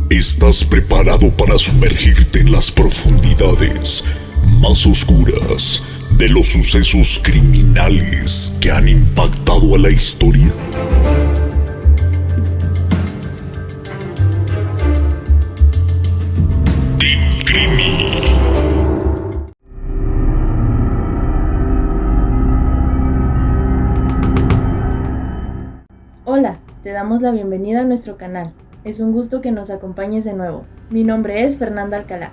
¿Estás preparado para sumergirte en las profundidades más oscuras de los sucesos criminales que han impactado a la historia? Team Crimi. Hola, te damos la bienvenida a nuestro canal. Es un gusto que nos acompañes de nuevo. Mi nombre es Fernanda Alcalá.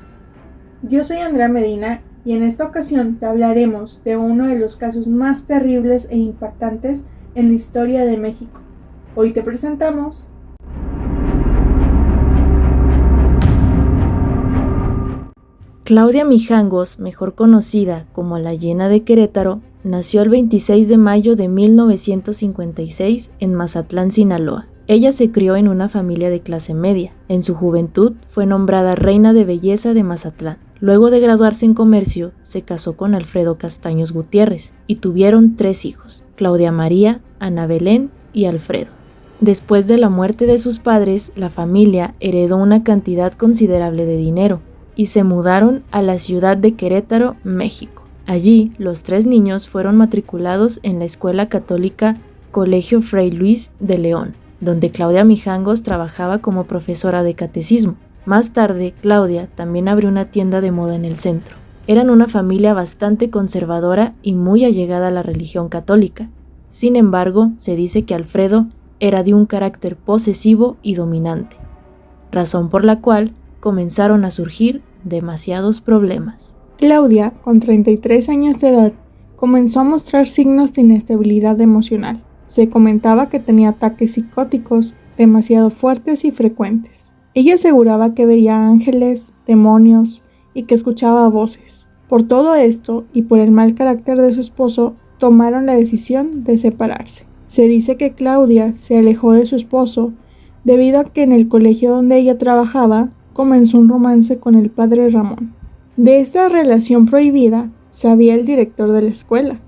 Yo soy Andrea Medina y en esta ocasión te hablaremos de uno de los casos más terribles e impactantes en la historia de México. Hoy te presentamos Claudia Mijangos, mejor conocida como la Hiena de Querétaro, nació el 26 de mayo de 1956 en Mazatlán, Sinaloa. Ella se crió en una familia de clase media. En su juventud fue nombrada Reina de Belleza de Mazatlán. Luego de graduarse en comercio, se casó con Alfredo Castaños Gutiérrez y tuvieron 3 hijos, Claudia María, Ana Belén y Alfredo. Después de la muerte de sus padres, la familia heredó una cantidad considerable de dinero y se mudaron a la ciudad de Querétaro, México. Allí, los 3 niños fueron matriculados en la escuela católica Colegio Fray Luis de León, donde Claudia Mijangos trabajaba como profesora de catecismo. Más tarde, Claudia también abrió una tienda de moda en el centro. Eran una familia bastante conservadora y muy allegada a la religión católica. Sin embargo, se dice que Alfredo era de un carácter posesivo y dominante, razón por la cual comenzaron a surgir demasiados problemas. Claudia, con 33 años de edad, comenzó a mostrar signos de inestabilidad emocional. Se comentaba que tenía ataques psicóticos demasiado fuertes y frecuentes. Ella aseguraba que veía ángeles, demonios y que escuchaba voces. Por todo esto y por el mal carácter de su esposo, tomaron la decisión de separarse. Se dice que Claudia se alejó de su esposo debido a que en el colegio donde ella trabajaba comenzó un romance con el padre Ramón. De esta relación prohibida sabía el director de la escuela,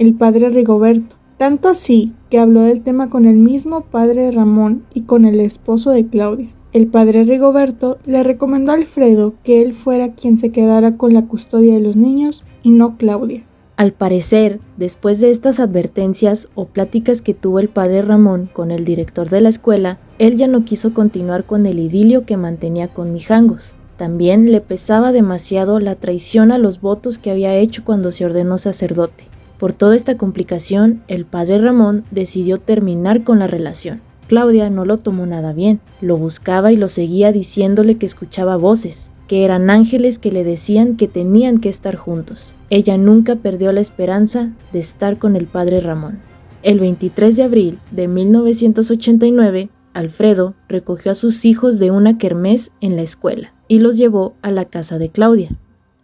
el padre Rigoberto, tanto así que habló del tema con el mismo padre Ramón y con el esposo de Claudia. El padre Rigoberto le recomendó a Alfredo que él fuera quien se quedara con la custodia de los niños y no Claudia. Al parecer, después de estas advertencias o pláticas que tuvo el padre Ramón con el director de la escuela, él ya no quiso continuar con el idilio que mantenía con Mijangos. También le pesaba demasiado la traición a los votos que había hecho cuando se ordenó sacerdote. Por toda esta complicación, el padre Ramón decidió terminar con la relación. Claudia no lo tomó nada bien, lo buscaba y lo seguía diciéndole que escuchaba voces, que eran ángeles que le decían que tenían que estar juntos. Ella nunca perdió la esperanza de estar con el padre Ramón. El 23 de abril de 1989, Alfredo recogió a sus hijos de una kermés en la escuela y los llevó a la casa de Claudia.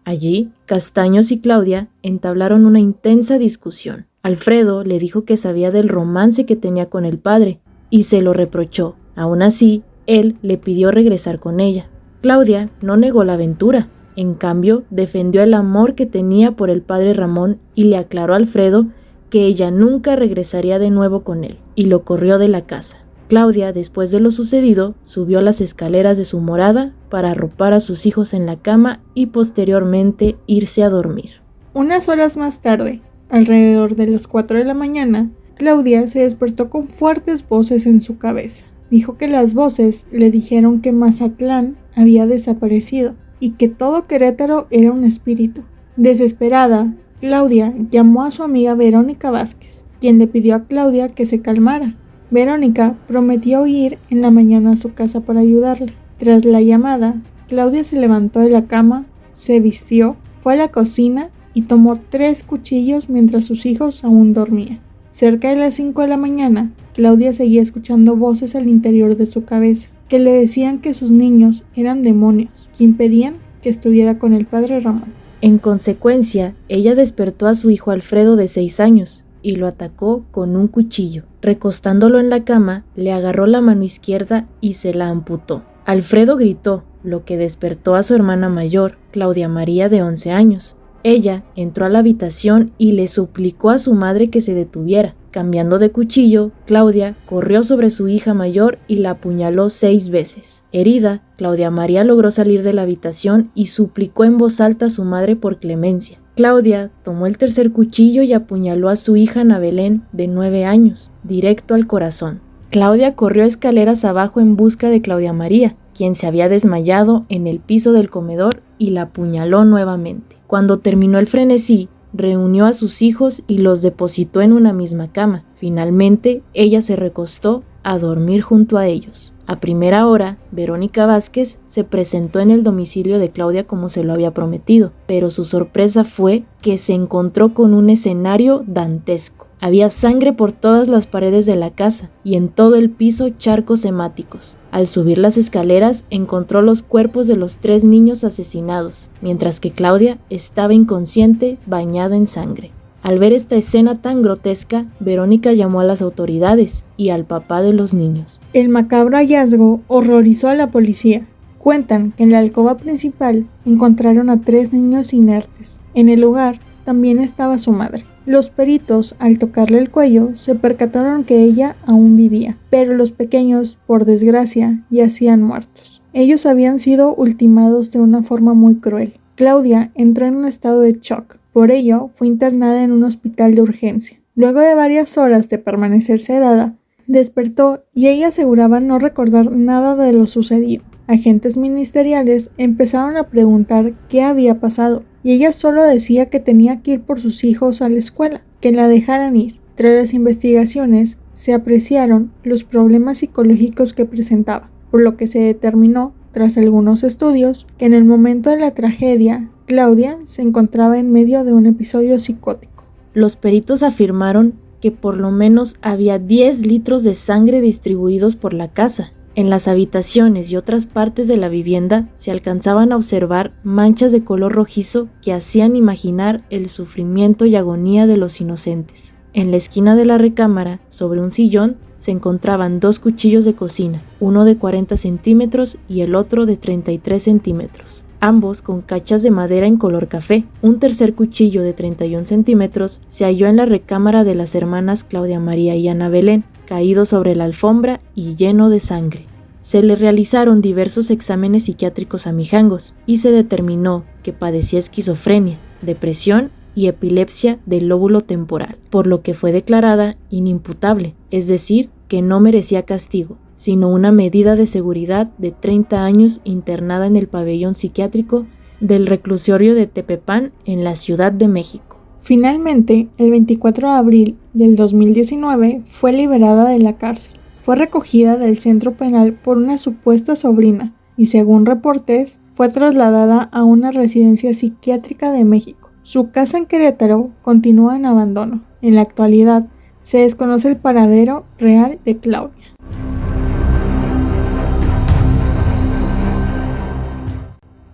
Allí, Castaños y Claudia entablaron una intensa discusión. Alfredo le dijo que sabía del romance que tenía con el padre y se lo reprochó. Aún así, él le pidió regresar con ella. Claudia no negó la aventura. En cambio, defendió el amor que tenía por el padre Ramón y le aclaró a Alfredo que ella nunca regresaría de nuevo con él, y lo corrió de la casa. Claudia, después de lo sucedido, subió las escaleras de su morada para arropar a sus hijos en la cama y posteriormente irse a dormir. Unas horas más tarde, alrededor de las 4 de la mañana, Claudia se despertó con fuertes voces en su cabeza. Dijo que las voces le dijeron que Mazatlán había desaparecido y que todo Querétaro era un espíritu. Desesperada, Claudia llamó a su amiga Verónica Vázquez, quien le pidió a Claudia que se calmara. Verónica prometió ir en la mañana a su casa para ayudarla. Tras la llamada, Claudia se levantó de la cama, se vistió, fue a la cocina y tomó 3 cuchillos mientras sus hijos aún dormían. Cerca de las 5 de la mañana, Claudia seguía escuchando voces al interior de su cabeza, que le decían que sus niños eran demonios, que impedían que estuviera con el padre Ramón. En consecuencia, ella despertó a su hijo Alfredo de 6 años y lo atacó con un cuchillo. Recostándolo en la cama, le agarró la mano izquierda y se la amputó. Alfredo gritó, lo que despertó a su hermana mayor, Claudia María, de 11 años. Ella entró a la habitación y le suplicó a su madre que se detuviera. Cambiando de cuchillo, Claudia corrió sobre su hija mayor y la apuñaló 6 veces. Herida, Claudia María logró salir de la habitación y suplicó en voz alta a su madre por clemencia. Claudia tomó el tercer cuchillo y apuñaló a su hija Ana Belén, de 9 años, directo al corazón. Claudia corrió escaleras abajo en busca de Claudia María, quien se había desmayado en el piso del comedor, y la apuñaló nuevamente. Cuando terminó el frenesí, reunió a sus hijos y los depositó en una misma cama. Finalmente, ella se recostó a dormir junto a ellos. A primera hora, Verónica Vázquez se presentó en el domicilio de Claudia como se lo había prometido, pero su sorpresa fue que se encontró con un escenario dantesco. Había sangre por todas las paredes de la casa y en todo el piso charcos hemáticos. Al subir las escaleras encontró los cuerpos de los 3 niños asesinados, mientras que Claudia estaba inconsciente, bañada en sangre. Al ver esta escena tan grotesca, Verónica llamó a las autoridades y al papá de los niños. El macabro hallazgo horrorizó a la policía. Cuentan que en la alcoba principal encontraron a 3 niños inertes. En el lugar también estaba su madre. Los peritos, al tocarle el cuello, se percataron que ella aún vivía, pero los pequeños, por desgracia, yacían muertos. Ellos habían sido ultimados de una forma muy cruel. Claudia entró en un estado de shock. Por ello, fue internada en un hospital de urgencia. Luego de varias horas de permanecer sedada, despertó y ella aseguraba no recordar nada de lo sucedido. Agentes ministeriales empezaron a preguntar qué había pasado, y ella solo decía que tenía que ir por sus hijos a la escuela, que la dejaran ir. Tras las investigaciones, se apreciaron los problemas psicológicos que presentaba, por lo que se determinó, tras algunos estudios, que en el momento de la tragedia, Claudia se encontraba en medio de un episodio psicótico. Los peritos afirmaron que por lo menos había 10 litros de sangre distribuidos por la casa. En las habitaciones y otras partes de la vivienda se alcanzaban a observar manchas de color rojizo que hacían imaginar el sufrimiento y agonía de los inocentes. En la esquina de la recámara, sobre un sillón, se encontraban 2 cuchillos de cocina, uno de 40 centímetros y el otro de 33 centímetros, ambos con cachas de madera en color café. Un tercer cuchillo de 31 centímetros se halló en la recámara de las hermanas Claudia María y Ana Belén, caído sobre la alfombra y lleno de sangre. Se le realizaron diversos exámenes psiquiátricos a Mijangos y se determinó que padecía esquizofrenia, depresión y epilepsia del lóbulo temporal, por lo que fue declarada inimputable, es decir, que no merecía castigo, sino una medida de seguridad de 30 años internada en el pabellón psiquiátrico del reclusorio de Tepepán en la Ciudad de México. Finalmente, el 24 de abril del 2019 fue liberada de la cárcel. Fue recogida del centro penal por una supuesta sobrina y, según reportes, fue trasladada a una residencia psiquiátrica de México. Su casa en Querétaro continúa en abandono. En la actualidad, se desconoce el paradero real de Claudia.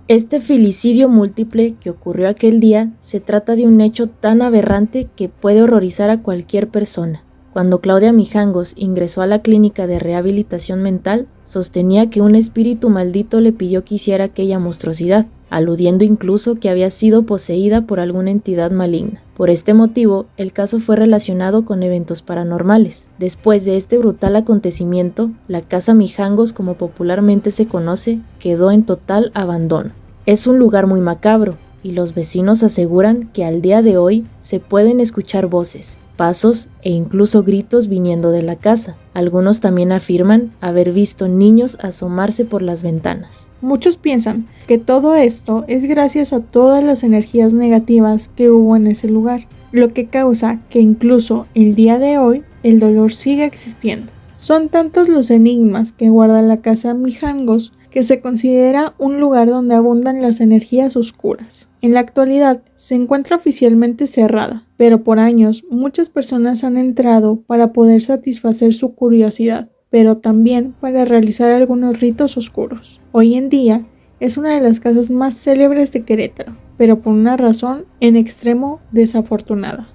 Este filicidio múltiple que ocurrió aquel día se trata de un hecho tan aberrante que puede horrorizar a cualquier persona. Cuando Claudia Mijangos ingresó a la clínica de rehabilitación mental, sostenía que un espíritu maldito le pidió que hiciera aquella monstruosidad, aludiendo incluso que había sido poseída por alguna entidad maligna. Por este motivo, el caso fue relacionado con eventos paranormales. Después de este brutal acontecimiento, la casa Mijangos, como popularmente se conoce, quedó en total abandono. Es un lugar muy macabro, y los vecinos aseguran que al día de hoy se pueden escuchar voces, pasos e incluso gritos viniendo de la casa. Algunos también afirman haber visto niños asomarse por las ventanas. Muchos piensan que todo esto es gracias a todas las energías negativas que hubo en ese lugar, lo que causa que incluso el día de hoy el dolor siga existiendo. Son tantos los enigmas que guarda la casa Mijangos que se considera un lugar donde abundan las energías oscuras. En la actualidad se encuentra oficialmente cerrada, pero por años muchas personas han entrado para poder satisfacer su curiosidad, pero también para realizar algunos ritos oscuros. Hoy en día es una de las casas más célebres de Querétaro, pero por una razón en extremo desafortunada.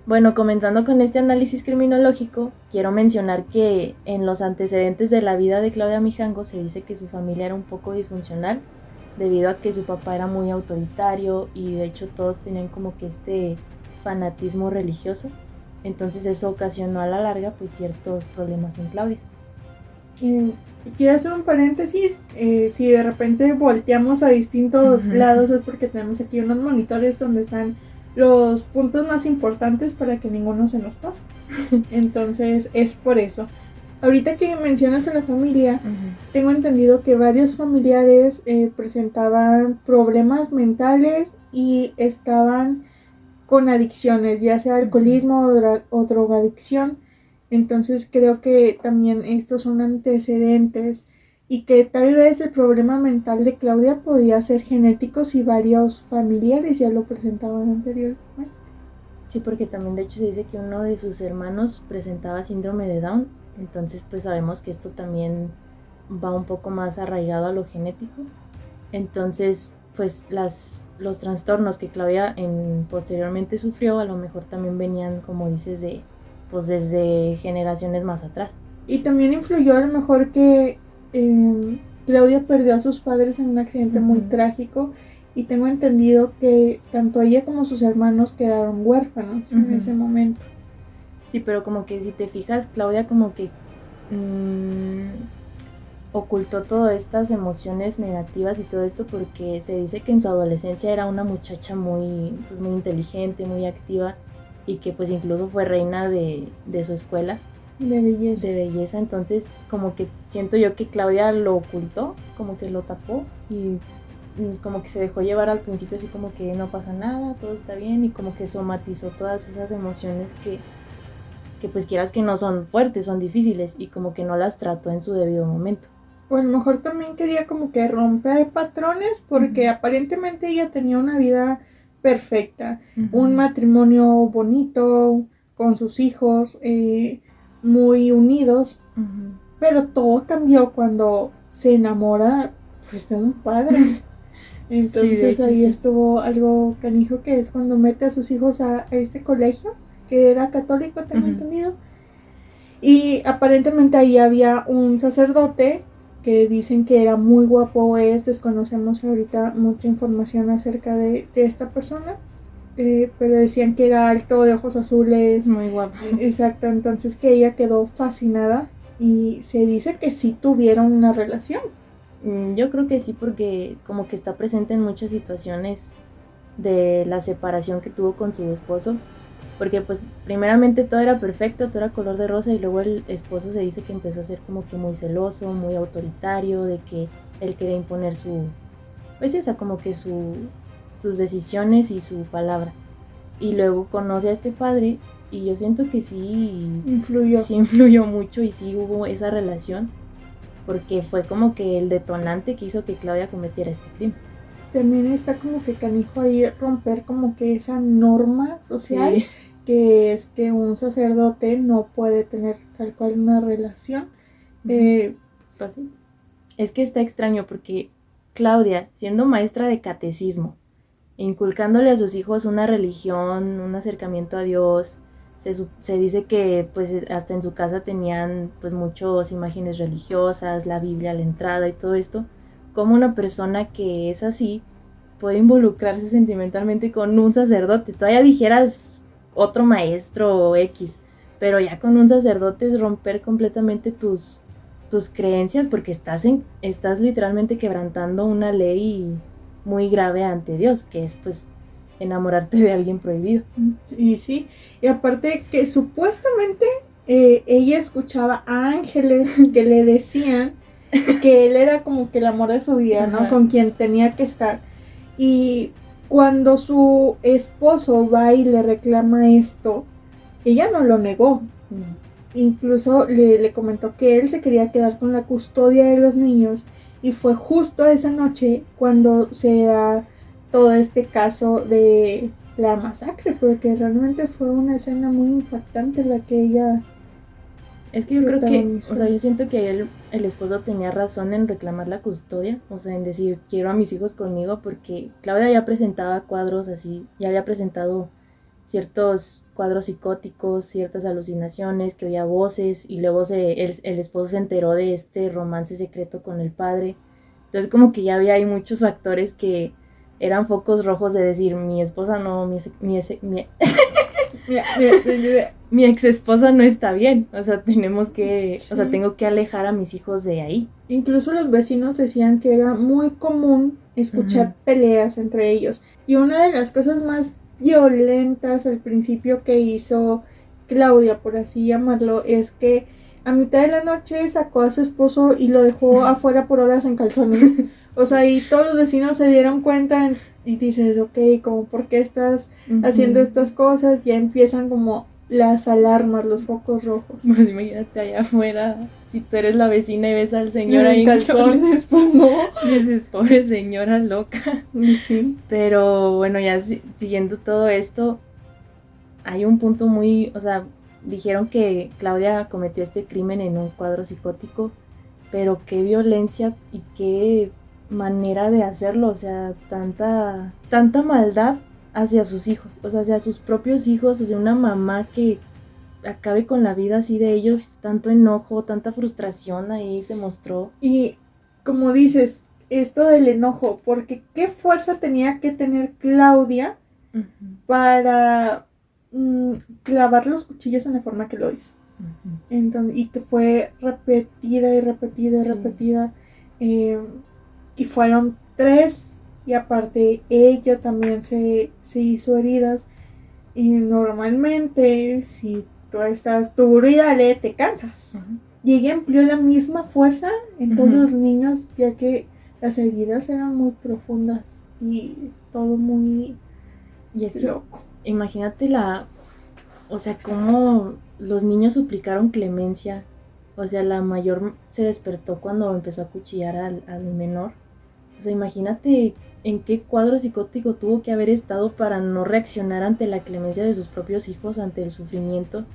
Bueno, comenzando con este análisis criminológico, quiero mencionar que en los antecedentes de la vida de Claudia Mijangos se dice que su familia era un poco disfuncional debido a que su papá era muy autoritario y de hecho todos tenían como que este fanatismo religioso. Entonces eso ocasionó a la larga pues ciertos problemas en Claudia. Quiero hacer un paréntesis, si de repente volteamos a distintos lados es porque tenemos aquí unos monitores donde están los puntos más importantes para que ninguno se nos pase. Entonces es por eso. Ahorita que mencionas a la familia, tengo entendido que varios familiares presentaban problemas mentales y estaban con adicciones, ya sea alcoholismo o drogadicción. Entonces creo que también estos son antecedentes y que tal vez el problema mental de Claudia podía ser genético si varios familiares ya lo presentaban anteriormente. Sí, porque también de hecho se dice que uno de sus hermanos presentaba síndrome de Down, entonces pues sabemos que esto también va un poco más arraigado a lo genético. Entonces pues los trastornos que Claudia posteriormente sufrió a lo mejor también venían, como dices, pues desde generaciones más atrás. Y también influyó a lo mejor que Claudia perdió a sus padres en un accidente muy trágico y tengo entendido que tanto ella como sus hermanos quedaron huérfanos en ese momento. Sí, pero como que si te fijas, Claudia como que ocultó todas estas emociones negativas y todo esto porque se dice que en su adolescencia era una muchacha muy inteligente, muy activa y que pues incluso fue reina de su escuela de belleza. Entonces como que siento yo que Claudia lo ocultó, como que lo tapó y como que se dejó llevar al principio así como que no pasa nada, todo está bien, y como que somatizó todas esas emociones que pues quieras que no son fuertes, son difíciles, y como que no las trató en su debido momento. O a lo mejor también quería como que romper patrones porque aparentemente ella tenía una vida perfecta, un matrimonio bonito con sus hijos, muy unidos, pero todo cambió cuando se enamora pues de un padre. Entonces sí, hecho, ahí estuvo algo canijo, que es cuando mete a sus hijos a este colegio que era católico, tengo entendido, y aparentemente ahí había un sacerdote que dicen que era muy guapo. Desconocemos ahorita mucha información acerca de esta persona, pero decían que era alto, de ojos azules, muy guapo. Exacto, entonces que ella quedó fascinada y se dice que sí tuvieron una relación. Yo creo que sí, porque como que está presente en muchas situaciones de la separación que tuvo con su esposo, porque pues primeramente todo era perfecto, todo era color de rosa, y luego el esposo se dice que empezó a ser como que muy celoso, muy autoritario, de que él quería imponer pues o sea, como que sus decisiones y su palabra. Y luego conoce a este padre y yo siento que sí influyó mucho, y sí hubo esa relación, porque fue como que el detonante que hizo que Claudia cometiera este crimen. También está como que canijo ahí romper como que esa norma social, sí, que es que un sacerdote no puede tener tal cual una relación. Pues sí. Es que está extraño porque Claudia, siendo maestra de catecismo, inculcándole a sus hijos una religión, un acercamiento a Dios, se dice que pues hasta en su casa tenían pues muchas imágenes religiosas, la Biblia a la entrada y todo esto. ¿Cómo una persona que es así puede involucrarse sentimentalmente con un sacerdote? Todavía dijeras otro maestro o X, pero ya con un sacerdote es romper completamente tus creencias, porque estás literalmente quebrantando una ley muy grave ante Dios, que es pues enamorarte de alguien prohibido. Sí, y aparte que supuestamente ella escuchaba a ángeles que le decían que él era como que el amor de su vida, ¿no? Con quien tenía que estar. Y cuando su esposo va y le reclama esto, ella no lo negó. Incluso le comentó que él se quería quedar con la custodia de los niños, y fue justo esa noche cuando se da todo este caso de la masacre, porque realmente fue una escena muy impactante la que ella... Es que yo creo que, o sea, yo siento que el esposo tenía razón en reclamar la custodia, o sea, en decir, quiero a mis hijos conmigo, porque Claudia ya presentaba cuadros así, ya había presentado ciertos cuadros psicóticos, ciertas alucinaciones, que oía voces, y luego el esposo se enteró de este romance secreto con el padre. Entonces como que ya había ahí muchos factores que eran focos rojos de decir, mi esposa no, mi ex esposa no está bien, o sea, tenemos que, Sí. o sea, tengo que alejar a mis hijos de ahí. Incluso los vecinos decían que era muy común escuchar peleas entre ellos. Y una de las cosas más violentas al principio que hizo Claudia, por así llamarlo, es que a mitad de la noche sacó a su esposo y lo dejó afuera por horas en calzones. O sea, y todos los vecinos se dieron cuenta y dices, ok, como por qué estás haciendo estas cosas, ya empiezan como las alarmas, los focos rojos. Pues imagínate allá afuera, si tú eres la vecina y ves al señor en ahí en calzones, pues no. Dices, pobre señora loca. Sí. Pero bueno, ya siguiendo todo esto, hay un punto muy, o sea, dijeron que Claudia cometió este crimen en un cuadro psicótico, pero qué violencia y qué manera de hacerlo, o sea, tanta maldad hacia sus hijos, o sea, hacia sus propios hijos, o sea, una mamá que acabe con la vida así de ellos, tanto enojo, tanta frustración ahí se mostró. Y como dices, esto del enojo, porque qué fuerza tenía que tener Claudia para clavar los cuchillos en la forma que lo hizo. Entonces, y que fue repetida y repetida y repetida. Y fueron 3, y aparte ella también se hizo heridas. Y normalmente, si tú estás duro y dale, te cansas. Y ella empleó la misma fuerza en todos los niños, ya que las heridas eran muy profundas y todo muy y es loco. Imagínate o sea, cómo los niños suplicaron clemencia. O sea, la mayor se despertó cuando empezó a cuchillar al menor. O sea, imagínate en qué cuadro psicótico tuvo que haber estado para no reaccionar ante la clemencia de sus propios hijos, ante el sufrimiento,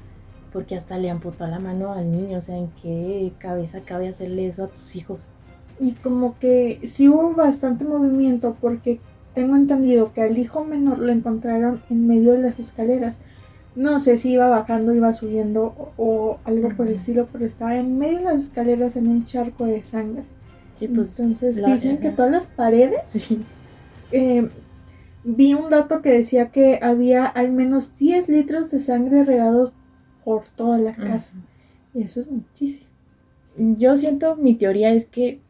porque hasta le amputó la mano al niño. O sea, ¿en qué cabeza cabe hacerle eso a tus hijos? Y como que sí hubo bastante movimiento, porque tengo entendido que al hijo menor lo encontraron en medio de las escaleras. No sé si iba bajando, iba subiendo o algo por el estilo, pero estaba en medio de las escaleras en un charco de sangre. Sí, pues, entonces dicen que todas las paredes... Sí. Vi un dato que decía que había al menos 10 litros de sangre regados por toda la casa. Y eso es muchísimo. Yo siento, mi teoría es que,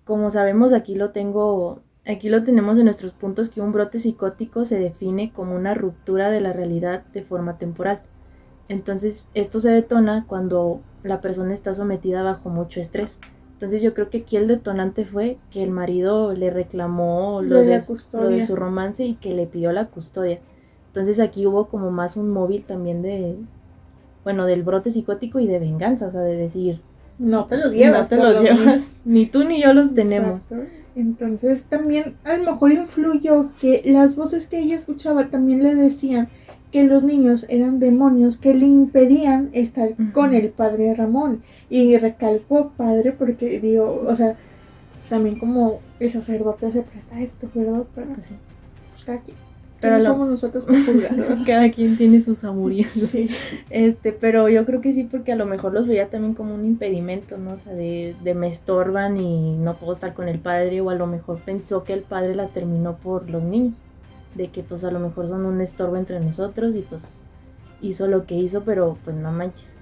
como sabemos, aquí lo tenemos en nuestros puntos, que un brote psicótico se define como una ruptura de la realidad de forma temporal. Entonces, esto se detona cuando la persona está sometida bajo mucho estrés. Entonces, yo creo que aquí el detonante fue que el marido le reclamó lo de su romance y que le pidió la custodia. Entonces, aquí hubo como más un móvil también del brote psicótico y de venganza, o sea, de decir... No te los llevas. No te los llevas. Ni tú ni yo los tenemos. Exacto. Entonces, también a lo mejor influyó que las voces que ella escuchaba también le decían que los niños eran demonios que le impedían estar con el padre Ramón. Y recalcó padre porque, digo, o sea, también como el sacerdote se presta a esto, ¿verdad? Pero pues cada quien. Pero no somos nosotros para juzgar, ¿verdad? Cada quien tiene sus amoríos. Sí. Pero yo creo que sí, porque a lo mejor los veía también como un impedimento, ¿no? O sea, de me estorban y no puedo estar con el padre, o a lo mejor pensó que el padre la terminó por los niños, de que pues a lo mejor son un estorbo entre nosotros y pues hizo lo que hizo, pero pues no manches.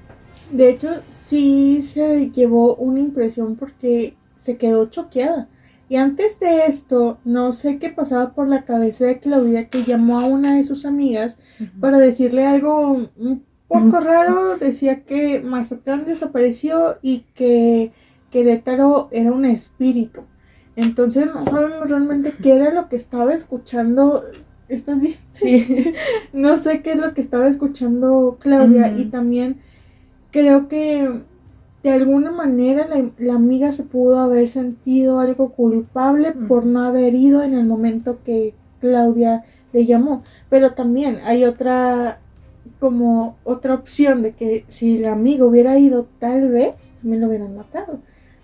De hecho, sí se llevó una impresión porque se quedó choqueada. Y antes de esto, no sé qué pasaba por la cabeza de Claudia, que llamó a una de sus amigas para decirle algo un poco raro. Decía que Mazatlán desapareció y que Querétaro era un espíritu. Entonces no sabemos realmente qué era lo que estaba escuchando. ¿Estás bien? Sí. No sé qué es lo que estaba escuchando Claudia. Y también creo que de alguna manera la amiga se pudo haber sentido algo culpable por no haber ido en el momento que Claudia le llamó. Pero también hay otra opción de que si la amiga hubiera ido, tal vez también lo hubieran matado.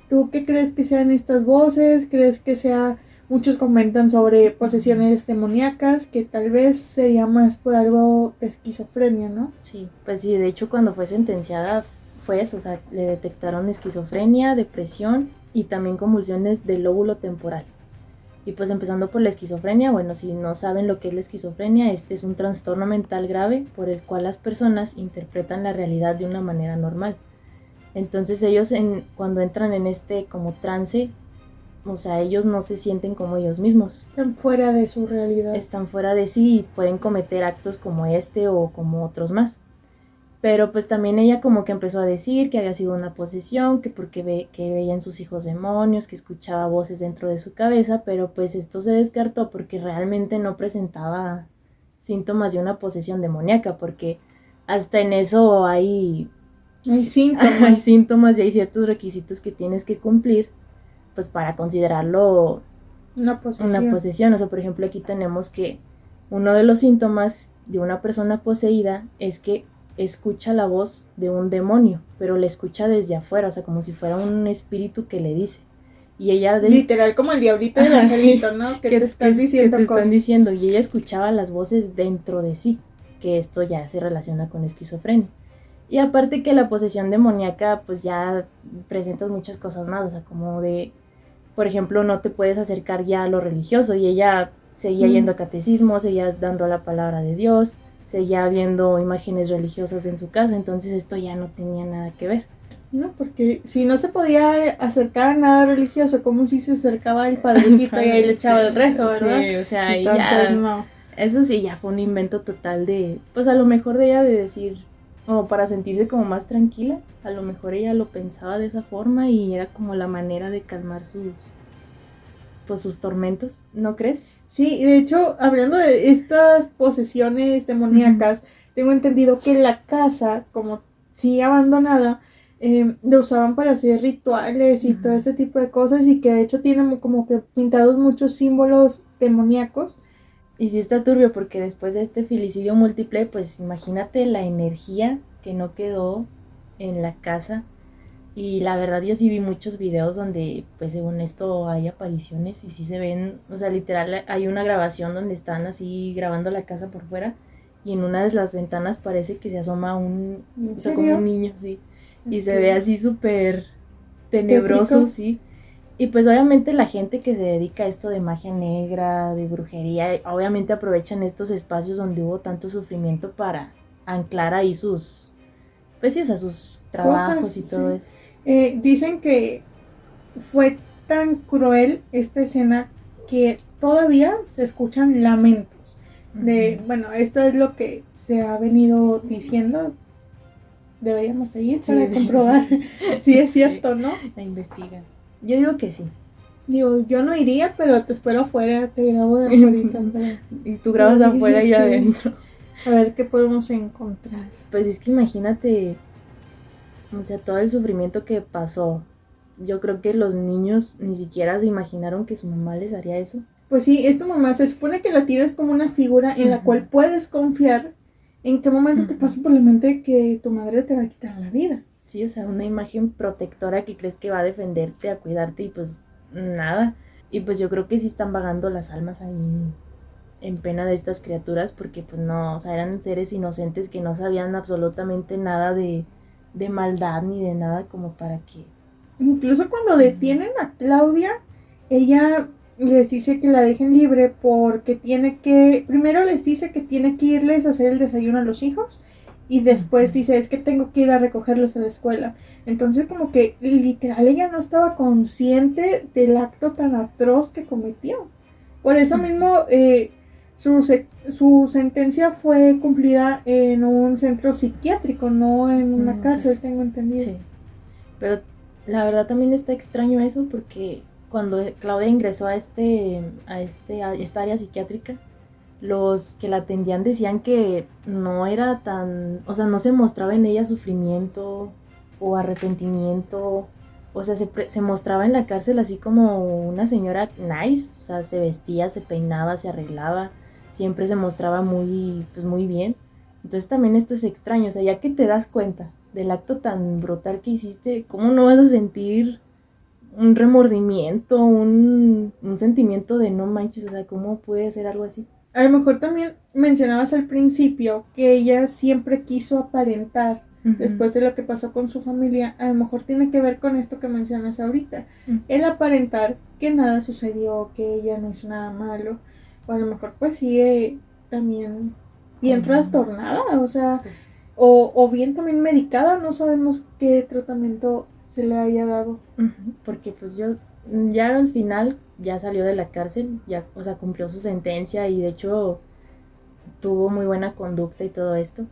¿Tú qué crees que sean estas voces? ¿Crees que sea... Muchos comentan sobre posesiones demoníacas, que tal vez sería más por algo de esquizofrenia, ¿no? Sí, pues sí, de hecho cuando fue sentenciada fue eso, o sea, le detectaron esquizofrenia, depresión y también convulsiones del lóbulo temporal. Y pues empezando por la esquizofrenia, bueno, si no saben lo que es la esquizofrenia, este es un trastorno mental grave por el cual las personas interpretan la realidad de una manera normal. Entonces ellos cuando entran en este como trance, o sea, ellos no se sienten como ellos mismos. Están fuera de su realidad. Están fuera de sí y pueden cometer actos como este o como otros más. Pero pues también ella como que empezó a decir que había sido una posesión, que porque que veía en sus hijos demonios, que escuchaba voces dentro de su cabeza, pero pues esto se descartó porque realmente no presentaba síntomas de una posesión demoníaca, porque hasta en eso hay síntomas. Hay síntomas y hay ciertos requisitos que tienes que cumplir pues para considerarlo una posesión. O sea, por ejemplo, aquí tenemos que uno de los síntomas de una persona poseída es que escucha la voz de un demonio, pero la escucha desde afuera, o sea, como si fuera un espíritu que le dice. Y ella literal como el diablito del angelito, ¿no? Que te están diciendo cosas. Están diciendo, y ella escuchaba las voces dentro de sí, que esto ya se relaciona con esquizofrenia. Y aparte que la posesión demoníaca pues ya presenta muchas cosas más, o sea, como de, por ejemplo, no te puedes acercar ya a lo religioso, y ella seguía yendo a catecismo, seguía dando la palabra de Dios, seguía viendo imágenes religiosas en su casa, entonces esto ya no tenía nada que ver. No, porque si no se podía acercar a nada religioso, como si se acercaba al padrecito y ahí le echaba el rezo, ¿verdad? Sí, o sea, entonces ya, no. Eso sí, ya fue un invento total de, pues a lo mejor de ella de decir, como para sentirse como más tranquila, a lo mejor ella lo pensaba de esa forma y era como la manera de calmar sus tormentos, ¿no crees? Sí, de hecho, hablando de estas posesiones demoníacas, tengo entendido que la casa, como sí abandonada, lo usaban para hacer rituales y todo este tipo de cosas, y que de hecho tienen como que pintados muchos símbolos demoníacos. Y sí está turbio porque después de este filicidio múltiple, pues imagínate la energía que no quedó en la casa. Y la verdad yo sí vi muchos videos donde pues según esto hay apariciones y sí se ven, o sea, literal hay una grabación donde están así grabando la casa por fuera y en una de las ventanas parece que se asoma o sea, como un niño, sí. Y se ve así súper tenebroso, ¿tétrico? Sí. Y pues obviamente la gente que se dedica a esto de magia negra, de brujería, obviamente aprovechan estos espacios donde hubo tanto sufrimiento para anclar ahí sus, pues sí, o sea, sus trabajos cosas, y todo eso. Dicen que fue tan cruel esta escena que todavía se escuchan lamentos. Bueno, esto es lo que se ha venido diciendo. Deberíamos seguir para comprobar si es cierto, ¿no? La investigan. Yo digo que sí. Digo, yo no iría, pero te espero afuera, te grabo de afuera. Y tú grabas afuera y adentro. A ver qué podemos encontrar. Pues es que imagínate, o sea, todo el sufrimiento que pasó. Yo creo que los niños ni siquiera se imaginaron que su mamá les haría eso. Pues sí, esta mamá se supone que la tienes como una figura en la cual puedes confiar. ¿En qué momento te pasa por la mente que tu madre te va a quitar la vida? Sí, o sea, una imagen protectora que crees que va a defenderte, a cuidarte y pues nada. Y pues yo creo que sí están vagando las almas ahí en pena de estas criaturas porque pues no, o sea, eran seres inocentes que no sabían absolutamente nada de maldad ni de nada como para que... Incluso cuando detienen a Claudia, ella les dice que la dejen libre porque primero les dice que tiene que irles a hacer el desayuno a los hijos y después dice, es que tengo que ir a recogerlos a la escuela. Entonces como que literal ella no estaba consciente del acto tan atroz que cometió. Por eso mismo su sentencia fue cumplida en un centro psiquiátrico, no en una cárcel, tengo entendido. Sí, pero la verdad también está extraño eso porque cuando Claudia ingresó a esta área psiquiátrica, los que la atendían decían que no era tan, o sea, no se mostraba en ella sufrimiento o arrepentimiento, o sea, se mostraba en la cárcel así como una señora nice, o sea, se vestía, se peinaba, se arreglaba, siempre se mostraba muy, pues muy bien. Entonces también esto es extraño, o sea, ya que te das cuenta del acto tan brutal que hiciste, ¿cómo no vas a sentir un remordimiento, un sentimiento de no manches? O sea, ¿cómo puede ser algo así? A lo mejor también mencionabas al principio que ella siempre quiso aparentar después de lo que pasó con su familia, a lo mejor tiene que ver con esto que mencionas ahorita. El aparentar que nada sucedió, que ella no hizo nada malo, o a lo mejor pues sigue también bien trastornada, o sea, o bien también medicada, no sabemos qué tratamiento se le haya dado. Porque pues ya al final ya salió de la cárcel, ya, o sea, cumplió su sentencia y de hecho tuvo muy buena conducta y todo esto.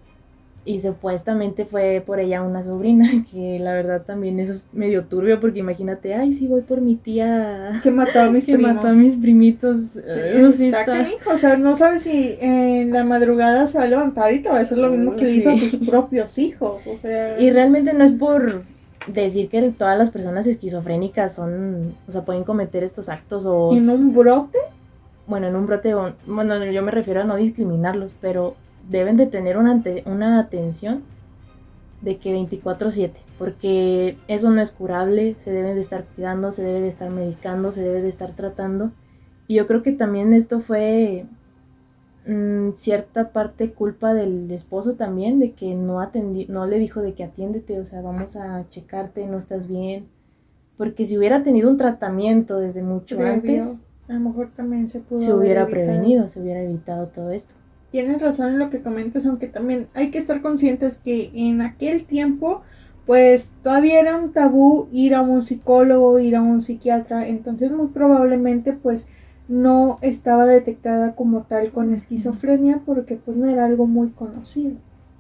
Y supuestamente fue por ella una sobrina, que la verdad también eso es medio turbio, porque imagínate, ay, sí, voy por mi tía que mató a mis primos. mató a mis primitos. Sí, eso sí está canijo, o sea, no sabes si en la madrugada se va a levantar y te va a hacer lo mismo que le hizo a sus propios hijos, o sea. Y realmente no es por decir que todas las personas esquizofrénicas son, o sea, pueden cometer estos actos o... ¿En un brote? Bueno, en un brote, bueno, yo me refiero a no discriminarlos, pero deben de tener una atención de que 24/7, porque eso no es curable, se debe de estar cuidando, se debe de estar medicando, se debe de estar tratando. Y yo creo que también esto fue cierta parte culpa del esposo también, de que no le dijo de que atiéndete, o sea, vamos a checarte, no estás bien. Porque si hubiera tenido un tratamiento desde mucho antes, a lo mejor también se hubiera prevenido, se hubiera evitado todo esto. Tienes razón en lo que comentas, aunque también hay que estar conscientes que en aquel tiempo, pues todavía era un tabú ir a un psicólogo, ir a un psiquiatra, entonces muy probablemente pues no estaba detectada como tal con esquizofrenia porque pues no era algo muy conocido.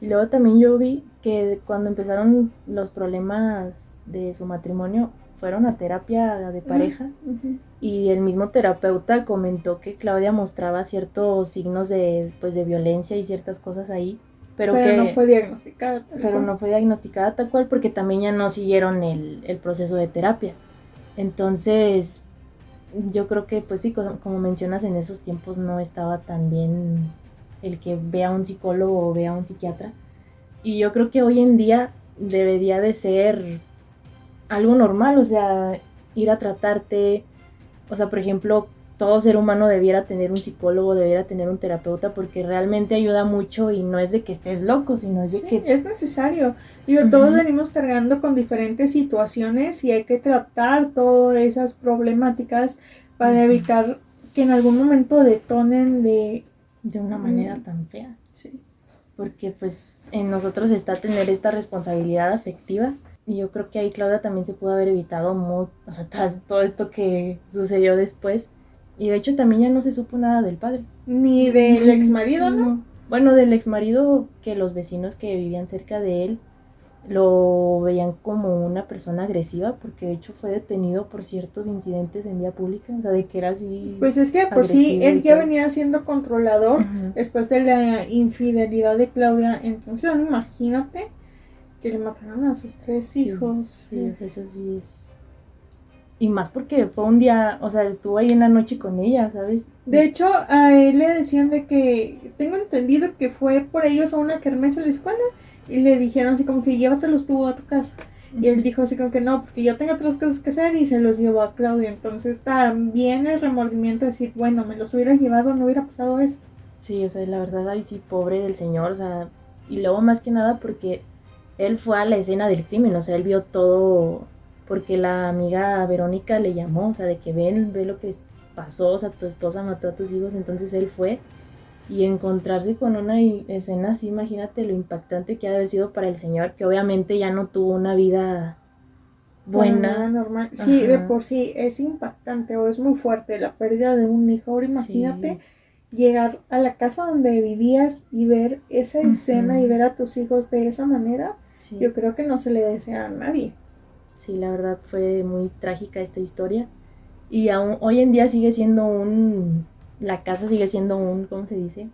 Y luego también yo vi que cuando empezaron los problemas de su matrimonio, fueron a terapia de pareja y el mismo terapeuta comentó que Claudia mostraba ciertos signos de violencia y ciertas cosas ahí, pero que no fue diagnosticada no fue diagnosticada tal cual porque también ya no siguieron el proceso de terapia. Entonces yo creo que pues sí, como mencionas, en esos tiempos no estaba tan bien el que vea a un psicólogo o vea a un psiquiatra, y yo creo que hoy en día debería de ser algo normal, o sea, ir a tratarte, o sea, por ejemplo, todo ser humano debiera tener un psicólogo, debiera tener un terapeuta, porque realmente ayuda mucho y no es de que estés loco, sino es de que... es necesario. Digo, todos venimos cargando con diferentes situaciones y hay que tratar todas esas problemáticas para evitar que en algún momento detonen de una manera tan fea. Sí. Porque pues en nosotros está tener esta responsabilidad afectiva. Y yo creo que ahí Claudia también se pudo haber evitado o sea, todo esto que sucedió después. Y de hecho también ya no se supo nada del padre. Ni del exmarido, ¿no? Bueno, del exmarido, que los vecinos que vivían cerca de él lo veían como una persona agresiva, porque de hecho fue detenido por ciertos incidentes en vía pública, o sea, de que era así. Pues es que por sí, él ya venía siendo controlador después de la infidelidad de Claudia, entonces imagínate que le mataron a sus 3 hijos. Sí, eso sí es. Y más porque fue un día, o sea, estuvo ahí en la noche con ella, ¿sabes? De hecho, a él le decían de que, tengo entendido que fue por ellos a una kermés a la escuela y le dijeron así como que llévatelos tú a tu casa. Y él dijo así como que no, porque yo tengo otras cosas que hacer, y se los llevó a Claudia. Entonces también el remordimiento de decir, bueno, me los hubiera llevado, no hubiera pasado esto. Sí, o sea, la verdad, ahí sí, pobre del señor, o sea, y luego más que nada porque él fue a la escena del crimen, o sea, él vio todo, porque la amiga Verónica le llamó, o sea, de que ve lo que pasó, o sea, tu esposa mató a tus hijos, entonces él fue, y encontrarse con una escena así, imagínate lo impactante que ha de haber sido para el señor, que obviamente ya no tuvo una vida buena. Normal. Sí, de por sí es impactante o es muy fuerte la pérdida de un hijo. Ahora imagínate llegar a la casa donde vivías y ver esa escena y ver a tus hijos de esa manera. Sí. Yo creo que no se le desea a nadie. Sí, la verdad fue muy trágica esta historia. Y aún hoy en día sigue siendo la casa sigue siendo ¿cómo se dice?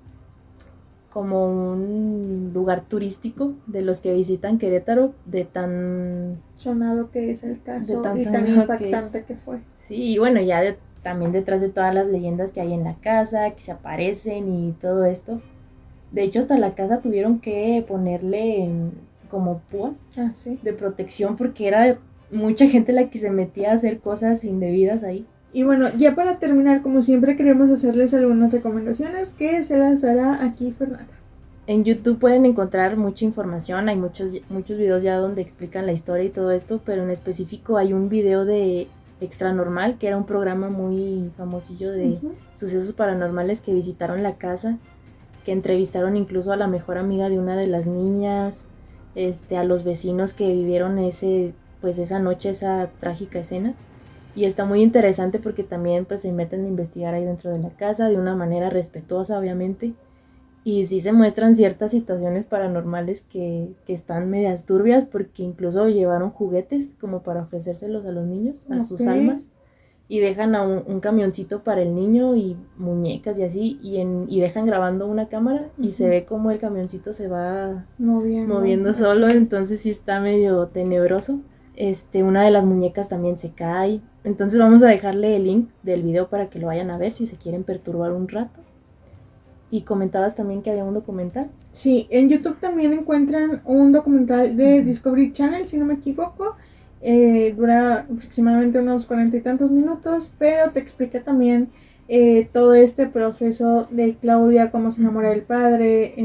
Como un lugar turístico de los que visitan Querétaro, de tan sonado que es el caso y tan impactante que fue. Sí, y bueno, ya también detrás de todas las leyendas que hay en la casa, que se aparecen y todo esto. De hecho, hasta la casa tuvieron que ponerle como púas de protección, porque era mucha gente la que se metía a hacer cosas indebidas ahí. Y bueno, ya para terminar, como siempre queremos hacerles algunas recomendaciones que se las dará aquí Fernanda. En YouTube pueden encontrar mucha información, hay muchos videos ya donde explican la historia y todo esto, pero en específico hay un video de Extra Normal, que era un programa muy famosillo de sucesos paranormales, que visitaron la casa, que entrevistaron incluso a la mejor amiga de una de las niñas, a los vecinos que vivieron esa noche, esa trágica escena. Y está muy interesante porque también pues se meten a investigar ahí dentro de la casa de una manera respetuosa, obviamente. Y sí se muestran ciertas situaciones paranormales que están medias turbias, porque incluso llevaron juguetes como para ofrecérselos a los niños, a sus almas, y dejan a un camioncito para el niño y muñecas y así, y dejan grabando una cámara y se ve como el camioncito se va moviendo solo, entonces sí está medio tenebroso. Una de las muñecas también se cae, entonces vamos a dejarle el link del video para que lo vayan a ver si se quieren perturbar un rato. Y comentabas también que había un documental. Sí, en YouTube también encuentran un documental de Discovery Channel, si no me equivoco. Dura aproximadamente unos 40 y tantos minutos, pero te explica también todo este proceso de Claudia, cómo se enamora del padre,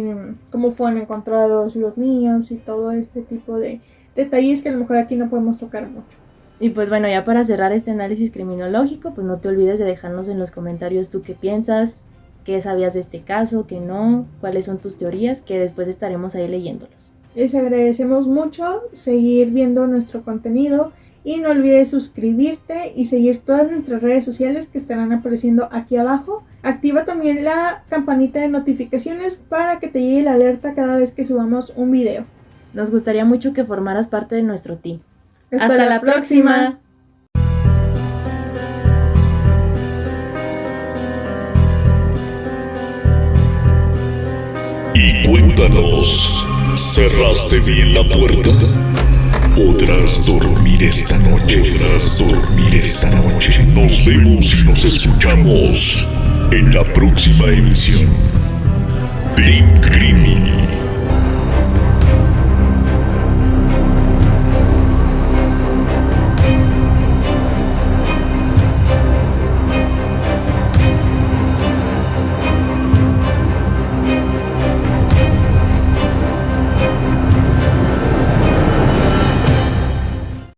cómo fueron encontrados los niños y todo este tipo de detalles que a lo mejor aquí no podemos tocar mucho. Y pues bueno, ya para cerrar este análisis criminológico, pues no te olvides de dejarnos en los comentarios tú qué piensas, qué sabías de este caso, qué no, cuáles son tus teorías, que después estaremos ahí leyéndolos. Les agradecemos mucho seguir viendo nuestro contenido y no olvides suscribirte y seguir todas nuestras redes sociales que estarán apareciendo aquí abajo. Activa también la campanita de notificaciones para que te llegue la alerta cada vez que subamos un video. Nos gustaría mucho que formaras parte de nuestro team. ¡Hasta la próxima! Y cuéntanos, ¿cerraste bien la puerta? ¿Podrás dormir esta noche? Nos vemos y nos escuchamos en la próxima emisión. Team Creamy.